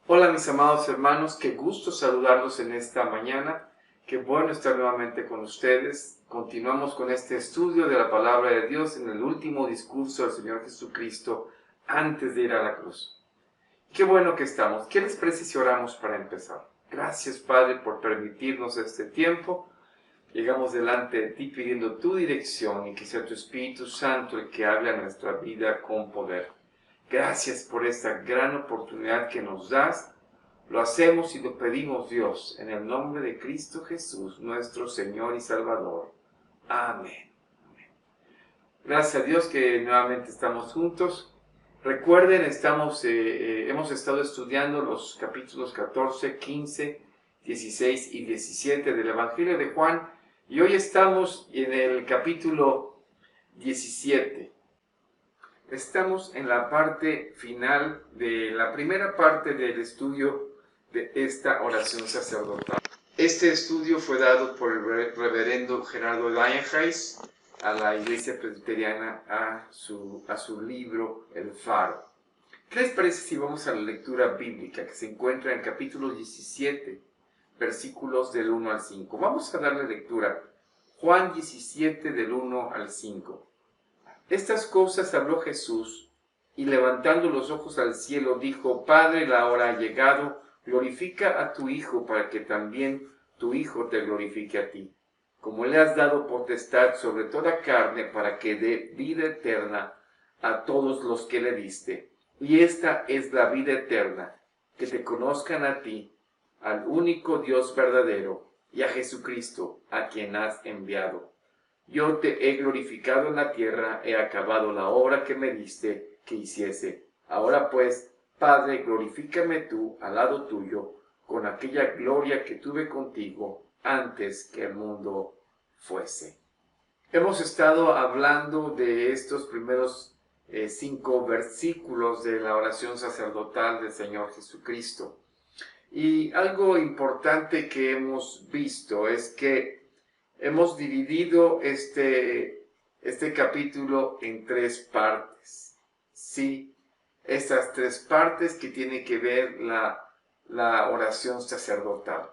Hola mis amados hermanos, qué gusto saludarlos en esta mañana, qué bueno estar nuevamente con ustedes. Continuamos con este estudio de la palabra de Dios en el último discurso del Señor Jesucristo antes de ir a la cruz. Qué bueno que estamos. ¿Qué les parece si oramos para empezar? Gracias Padre por permitirnos este tiempo. Llegamos delante de ti pidiendo tu dirección y que sea tu Espíritu Santo el que hable a nuestra vida con poder. Gracias por esta gran oportunidad que nos das. Lo hacemos y lo pedimos, Dios, en el nombre de Cristo Jesús, nuestro Señor y Salvador. Amén. Gracias a Dios que nuevamente estamos juntos. Recuerden, hemos estado estudiando los capítulos 14, 15, 16 y 17 del Evangelio de Juan, y hoy estamos en el capítulo 17. Estamos en la parte final de la primera parte del estudio de esta oración sacerdotal. Este estudio fue dado por el reverendo Gerardo Lionheis a la Iglesia Presbiteriana a su libro El Faro. ¿Qué les parece si vamos a la lectura bíblica que se encuentra en capítulo 17, versículos del 1 al 5? Vamos a darle lectura. Juan 17 del 1 al 5. Estas cosas habló Jesús, y levantando los ojos al cielo, dijo: Padre, la hora ha llegado, glorifica a tu Hijo, para que también tu Hijo te glorifique a ti. Como le has dado potestad sobre toda carne, para que dé vida eterna a todos los que le diste. Y esta es la vida eterna, que te conozcan a ti, al único Dios verdadero, y a Jesucristo, a quien has enviado. Yo te he glorificado en la tierra, he acabado la obra que me diste que hiciese. Ahora pues, Padre, glorifícame tú al lado tuyo, con aquella gloria que tuve contigo antes que el mundo fuese. Hemos estado hablando de estos primeros 5 versículos de la oración sacerdotal del Señor Jesucristo. Y algo importante que hemos visto es que hemos dividido este capítulo en 3 partes. Sí, estas 3 partes que tienen que ver la oración sacerdotal.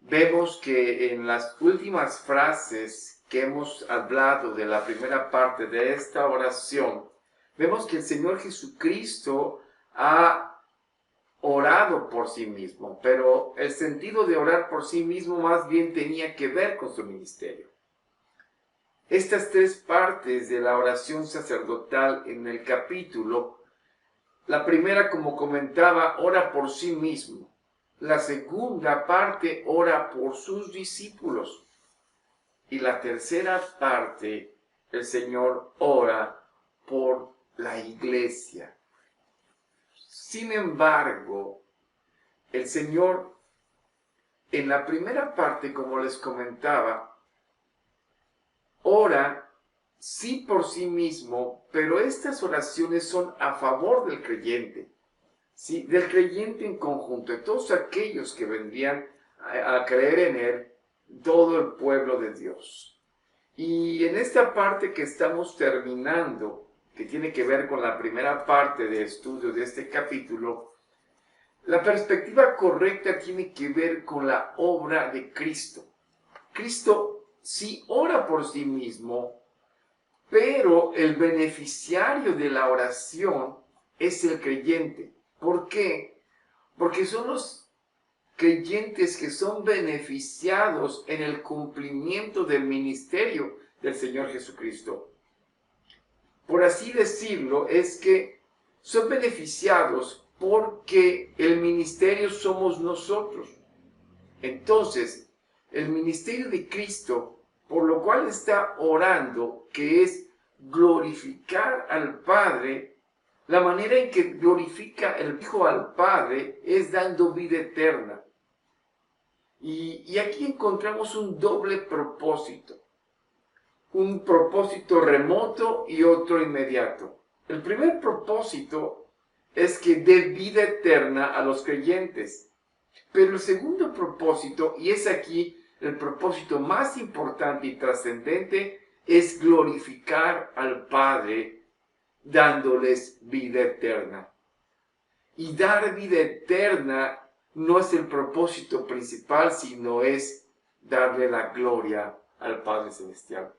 Vemos que en las últimas frases que hemos hablado de la primera parte de esta oración, vemos que el Señor Jesucristo ha orado por sí mismo, pero el sentido de orar por sí mismo más bien tenía que ver con su ministerio. Estas 3 partes de la oración sacerdotal en el capítulo, la primera, como comentaba, ora por sí mismo. La segunda parte ora por sus discípulos. Y la tercera parte, el Señor ora por la iglesia. Sin embargo, el Señor, en la primera parte, como les comentaba, ora sí por sí mismo, pero estas oraciones son a favor del creyente, ¿sí? Del creyente en conjunto, de todos aquellos que vendrían a creer en Él, todo el pueblo de Dios. Y en esta parte que estamos terminando, que tiene que ver con la primera parte de estudio de este capítulo, la perspectiva correcta tiene que ver con la obra de Cristo. Cristo sí ora por sí mismo, pero el beneficiario de la oración es el creyente. ¿Por qué? Porque son los creyentes que son beneficiados en el cumplimiento del ministerio del Señor Jesucristo. Por así decirlo, es que son beneficiados porque el ministerio somos nosotros. Entonces, el ministerio de Cristo, por lo cual está orando, que es glorificar al Padre, la manera en que glorifica el Hijo al Padre es dando vida eterna. Y aquí encontramos un doble propósito. Un propósito remoto y otro inmediato. El primer propósito es que dé vida eterna a los creyentes. Pero el segundo propósito, y es aquí el propósito más importante y trascendente, es glorificar al Padre dándoles vida eterna. Y dar vida eterna no es el propósito principal, sino es darle la gloria al Padre Celestial.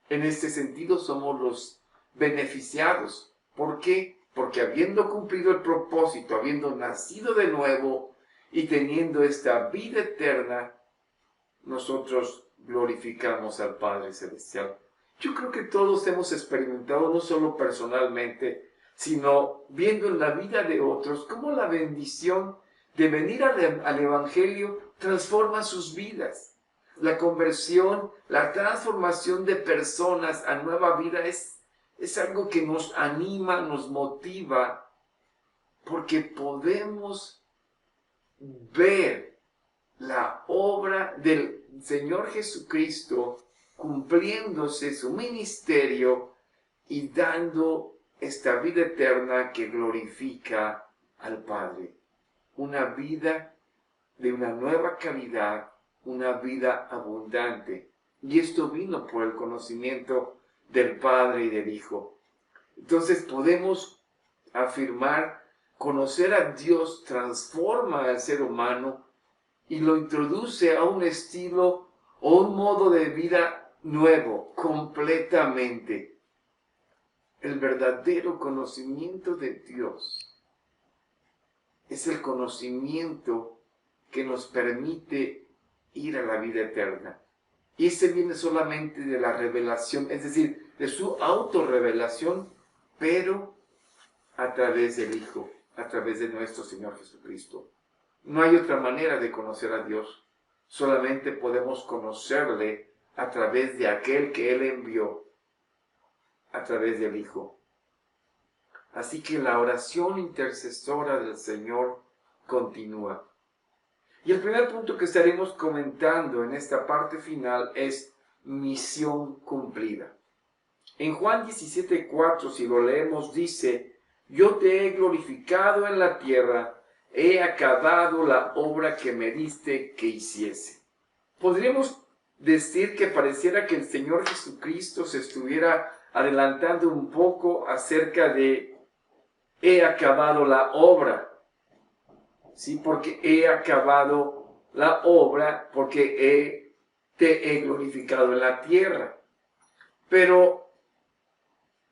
En este sentido somos los beneficiados. ¿Por qué? Porque habiendo cumplido el propósito, habiendo nacido de nuevo y teniendo esta vida eterna, nosotros glorificamos al Padre Celestial. Yo creo que todos hemos experimentado, no solo personalmente, sino viendo en la vida de otros, cómo la bendición de venir al Evangelio transforma sus vidas. La conversión, la transformación de personas a nueva vida es algo que nos anima, nos motiva, porque podemos ver la obra del Señor Jesucristo cumpliéndose su ministerio y dando esta vida eterna que glorifica al Padre. Una vida de una nueva calidad, una vida abundante. Y esto vino por el conocimiento del Padre y del Hijo. Entonces podemos afirmar, conocer a Dios transforma al ser humano y lo introduce a un estilo o un modo de vida nuevo, completamente. El verdadero conocimiento de Dios es el conocimiento que nos permite ir a la vida eterna. Y ese viene solamente de la revelación, es decir, de su autorrevelación, pero a través del Hijo, a través de nuestro Señor Jesucristo. No hay otra manera de conocer a Dios. Solamente podemos conocerle a través de aquel que Él envió, a través del Hijo. Así que la oración intercesora del Señor continúa. Y el primer punto que estaremos comentando en esta parte final es misión cumplida. En Juan 17:4, si lo leemos, dice: yo te he glorificado en la tierra, he acabado la obra que me diste que hiciese. Podríamos decir que pareciera que el Señor Jesucristo se estuviera adelantando un poco acerca de he acabado la obra. Sí, porque he acabado la obra, porque te he glorificado en la tierra. Pero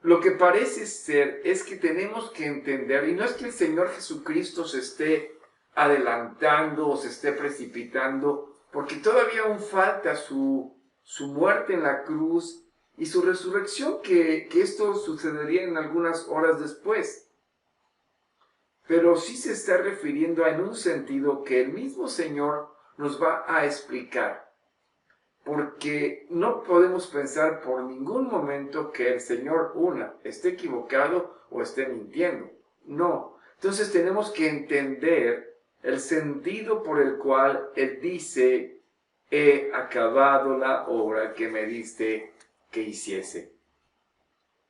lo que parece ser es que tenemos que entender, y no es que el Señor Jesucristo se esté adelantando o se esté precipitando, porque todavía aún falta su muerte en la cruz y su resurrección, que esto sucedería en algunas horas después. Pero sí se está refiriendo en un sentido que el mismo Señor nos va a explicar. Porque no podemos pensar por ningún momento que el Señor, esté equivocado o esté mintiendo. No. Entonces tenemos que entender el sentido por el cual Él dice: he acabado la obra que me diste que hiciese.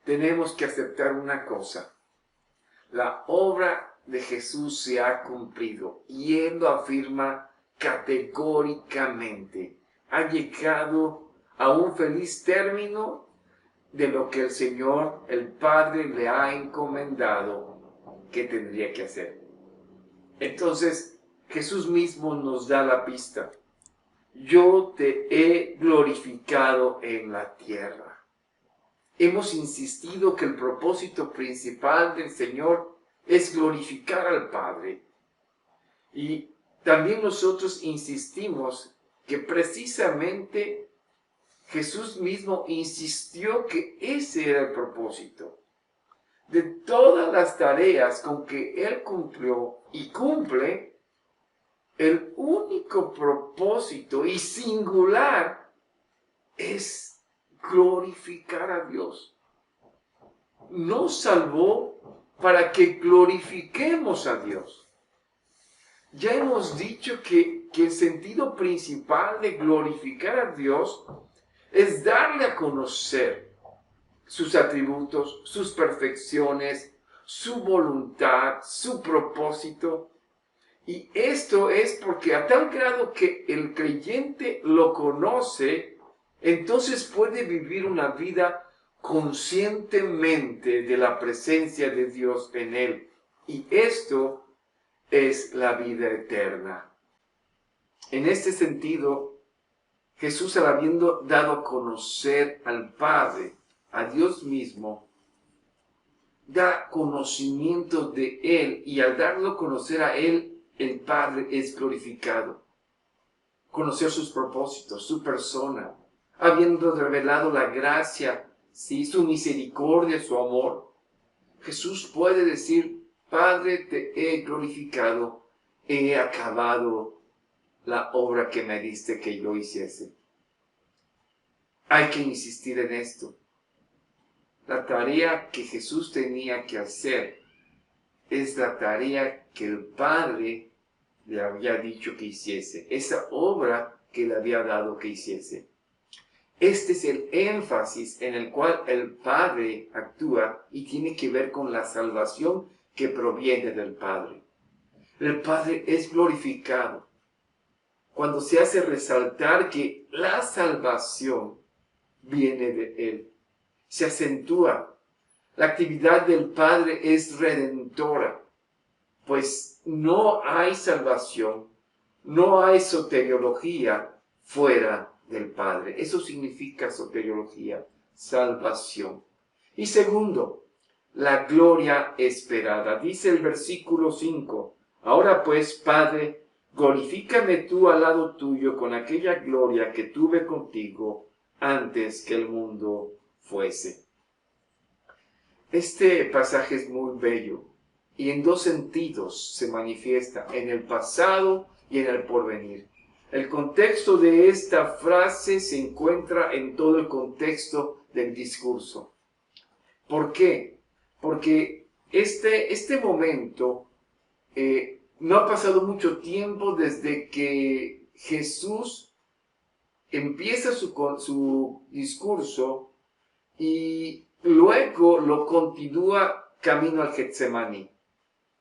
Tenemos que aceptar una cosa. La obra de Jesús se ha cumplido y Él lo afirma categóricamente. Ha llegado a un feliz término de lo que el Señor, el Padre, le ha encomendado que tendría que hacer. Entonces, Jesús mismo nos da la pista. Yo te he glorificado en la tierra. Hemos insistido que el propósito principal del Señor es glorificar al Padre. Y también nosotros insistimos que precisamente Jesús mismo insistió que ese era el propósito. De todas las tareas con que Él cumplió y cumple, el único propósito y singular es glorificar a Dios. Nos salvó para que glorifiquemos a Dios. Ya hemos dicho que el sentido principal de glorificar a Dios es darle a conocer sus atributos, sus perfecciones, su voluntad, su propósito. Y esto es porque a tal grado que el creyente lo conoce, entonces puede vivir una vida conscientemente de la presencia de Dios en él. Y esto es la vida eterna. En este sentido, Jesús, al habiendo dado a conocer al Padre, a Dios mismo, da conocimiento de Él, y al darlo a conocer a Él, el Padre es glorificado. Conocer sus propósitos, su persona, habiendo revelado la gracia, ¿sí?, su misericordia, su amor. Jesús puede decir: Padre, te he glorificado, he acabado la obra que me diste que yo hiciese. Hay que insistir en esto. La tarea que Jesús tenía que hacer es la tarea que el Padre le había dicho que hiciese, esa obra que le había dado que hiciese. Este es el énfasis en el cual el Padre actúa y tiene que ver con la salvación que proviene del Padre. El Padre es glorificado cuando se hace resaltar que la salvación viene de Él. Se acentúa. La actividad del Padre es redentora, pues no hay salvación, no hay soteriología fuera del Padre. Eso significa soteriología, salvación. Y segundo, la gloria esperada. Dice el versículo 5, ahora pues, Padre, glorifícame tú al lado tuyo con aquella gloria que tuve contigo antes que el mundo fuese. Este pasaje es muy bello y en dos sentidos se manifiesta, en el pasado y en el porvenir. El contexto de esta frase se encuentra en todo el contexto del discurso. ¿Por qué? Porque este momento no ha pasado mucho tiempo desde que Jesús empieza su discurso y luego lo continúa camino al Getsemaní,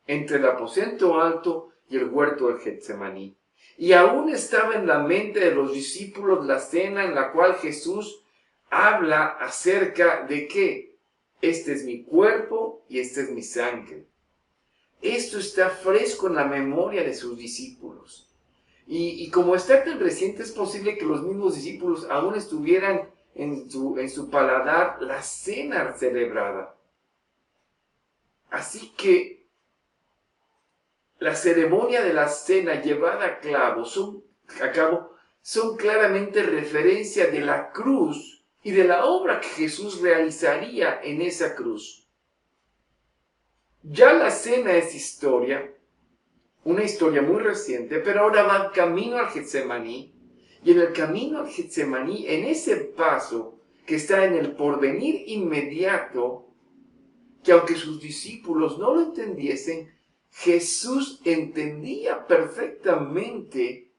entre el aposento alto y el huerto del Getsemaní. Y aún estaba en la mente de los discípulos la cena en la cual Jesús habla acerca de que este es mi cuerpo y esta es mi sangre. Esto está fresco en la memoria de sus discípulos. Y como está tan reciente, es posible que los mismos discípulos aún estuvieran en su paladar la cena celebrada. Así que la ceremonia de la cena llevada a cabo son claramente referencia de la cruz y de la obra que Jesús realizaría en esa cruz. Ya la cena es historia, una historia muy reciente, pero ahora va camino al Getsemaní, y en el camino al Getsemaní, en ese paso que está en el porvenir inmediato, que aunque sus discípulos no lo entendiesen, Jesús entendía perfectamente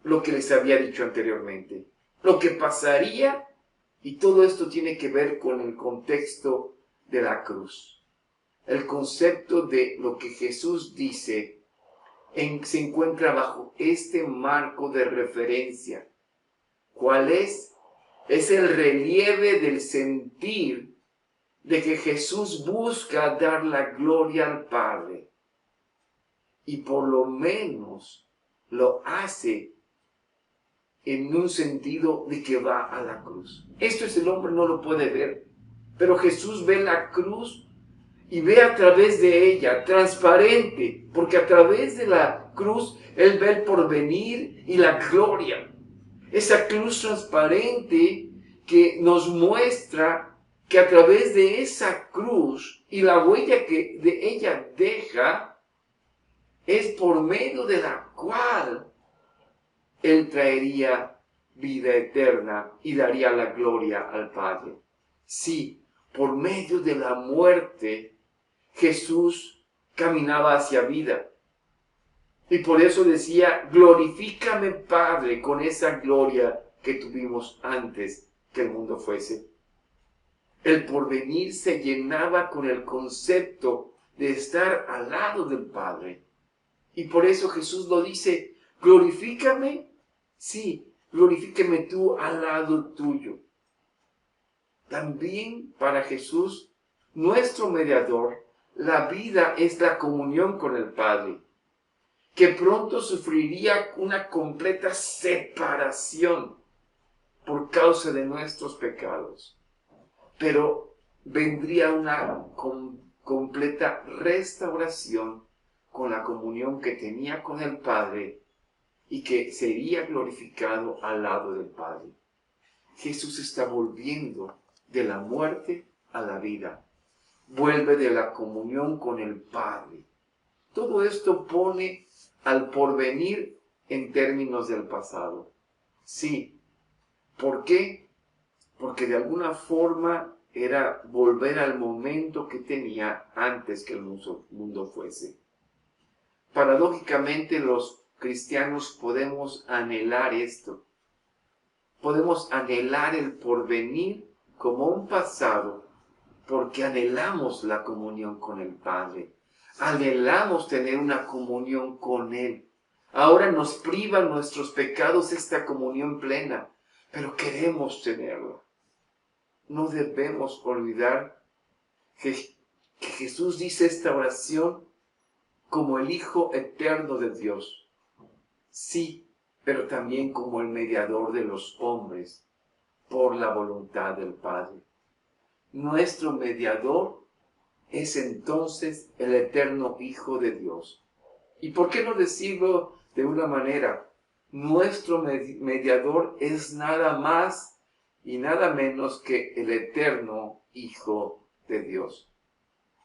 lo que les había dicho anteriormente, lo que pasaría, y todo esto tiene que ver con el contexto de la cruz. El concepto de lo que Jesús dice se encuentra bajo este marco de referencia. ¿Cuál es? Es el relieve del sentir de que Jesús busca dar la gloria al Padre. Y por lo menos lo hace en un sentido de que va a la cruz. Esto el hombre no lo puede ver, pero Jesús ve la cruz y ve a través de ella, transparente, porque a través de la cruz Él ve el porvenir y la gloria. Esa cruz transparente que nos muestra que a través de esa cruz y la huella que de ella deja, es por medio de la cual Él traería vida eterna y daría la gloria al Padre. Sí, por medio de la muerte, Jesús caminaba hacia vida. Y por eso decía, glorifícame, Padre, con esa gloria que tuvimos antes que el mundo fuese. El porvenir se llenaba con el concepto de estar al lado del Padre. Y por eso Jesús lo dice, glorifícame, sí, glorifícame tú al lado tuyo. También para Jesús, nuestro mediador, la vida es la comunión con el Padre, que pronto sufriría una completa separación por causa de nuestros pecados, pero vendría una completa restauración con la comunión que tenía con el Padre y que sería glorificado al lado del Padre. Jesús está volviendo de la muerte a la vida. Vuelve de la comunión con el Padre. Todo esto pone al porvenir en términos del pasado. Sí. ¿Por qué? Porque de alguna forma era volver al momento que tenía antes que el mundo fuese. Paradójicamente, los cristianos podemos anhelar esto. Podemos anhelar el porvenir como un pasado porque anhelamos la comunión con el Padre. Anhelamos tener una comunión con Él. Ahora nos privan nuestros pecados esta comunión plena, pero queremos tenerla. No debemos olvidar que Jesús dice esta oración como el Hijo eterno de Dios. Sí, pero también como el mediador de los hombres por la voluntad del Padre. Nuestro mediador es entonces el eterno Hijo de Dios. ¿Y por qué no decirlo de una manera? Nuestro mediador es nada más y nada menos que el eterno Hijo de Dios.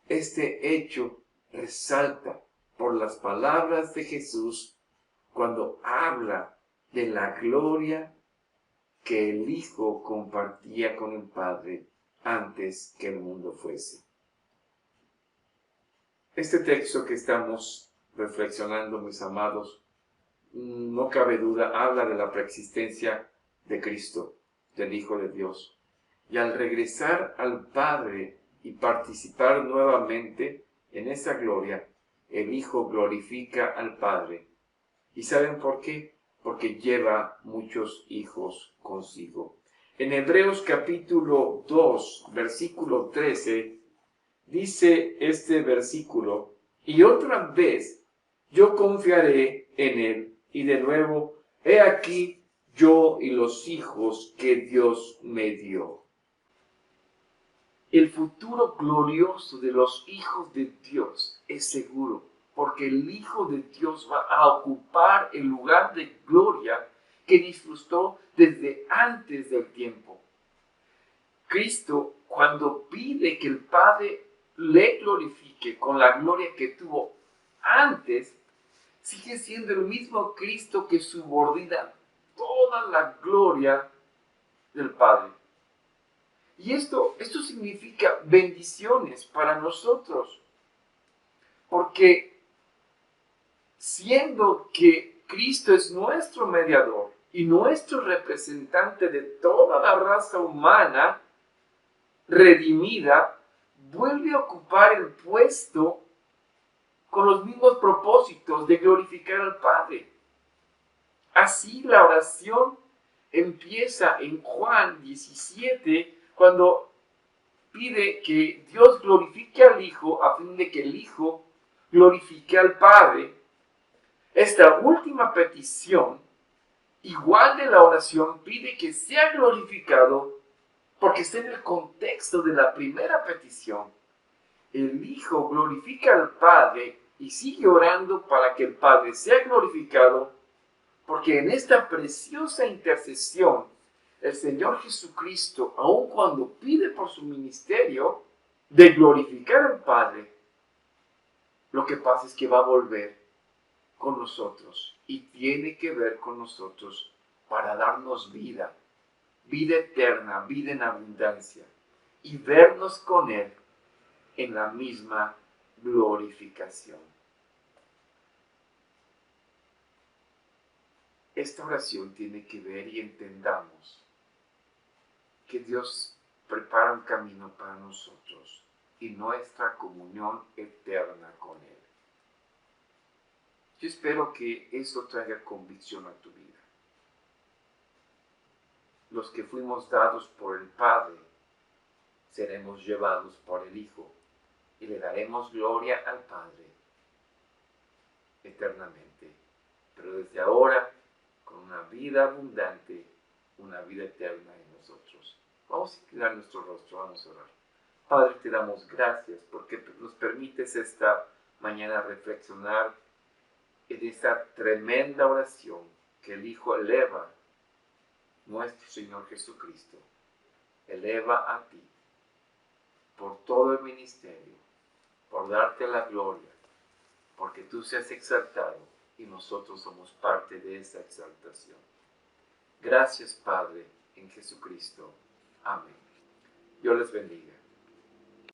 Este hecho resalta por las palabras de Jesús cuando habla de la gloria que el Hijo compartía con el Padre antes que el mundo fuese. Este texto que estamos reflexionando, mis amados, no cabe duda, habla de la preexistencia de Cristo, del Hijo de Dios. Y al regresar al Padre y participar nuevamente en esa gloria, el Hijo glorifica al Padre. ¿Y saben por qué? Porque lleva muchos hijos consigo. En Hebreos capítulo 2, versículo 13, dice este versículo: y otra vez yo confiaré en Él, y de nuevo, he aquí yo y los hijos que Dios me dio. El futuro glorioso de los hijos de Dios es seguro, porque el Hijo de Dios va a ocupar el lugar de gloria que disfrutó desde antes del tiempo. Cristo, cuando pide que el Padre le glorifique con la gloria que tuvo antes, sigue siendo el mismo Cristo que subordina toda la gloria del Padre. Y esto significa bendiciones para nosotros, porque siendo que Cristo es nuestro mediador y nuestro representante de toda la raza humana redimida, vuelve a ocupar el puesto con los mismos propósitos de glorificar al Padre. Así la oración empieza en Juan 17, cuando pide que Dios glorifique al Hijo a fin de que el Hijo glorifique al Padre. Esta última petición, igual de la oración, pide que sea glorificado porque está en el contexto de la primera petición. El Hijo glorifica al Padre y sigue orando para que el Padre sea glorificado, porque en esta preciosa intercesión, el Señor Jesucristo, aun cuando pide por su ministerio de glorificar al Padre, lo que pasa es que va a volver con nosotros y tiene que ver con nosotros para darnos vida, vida eterna, vida en abundancia, y vernos con Él en la misma glorificación. Esta oración tiene que ver, y entendamos que Dios prepara un camino para nosotros y nuestra comunión eterna con Él. Yo espero que eso traiga convicción a tu vida. Los que fuimos dados por el Padre, seremos llevados por el Hijo. y le daremos gloria al Padre eternamente. Pero desde ahora, con una vida abundante, una vida eterna en nosotros. Vamos a inclinar nuestro rostro, vamos a orar. Padre, te damos gracias porque nos permites esta mañana reflexionar en esta tremenda oración que el Hijo eleva, nuestro Señor Jesucristo, eleva a ti por todo el ministerio, por darte la gloria, porque tú seas exaltado y nosotros somos parte de esa exaltación. Gracias, Padre, en Jesucristo. Amén. Dios les bendiga.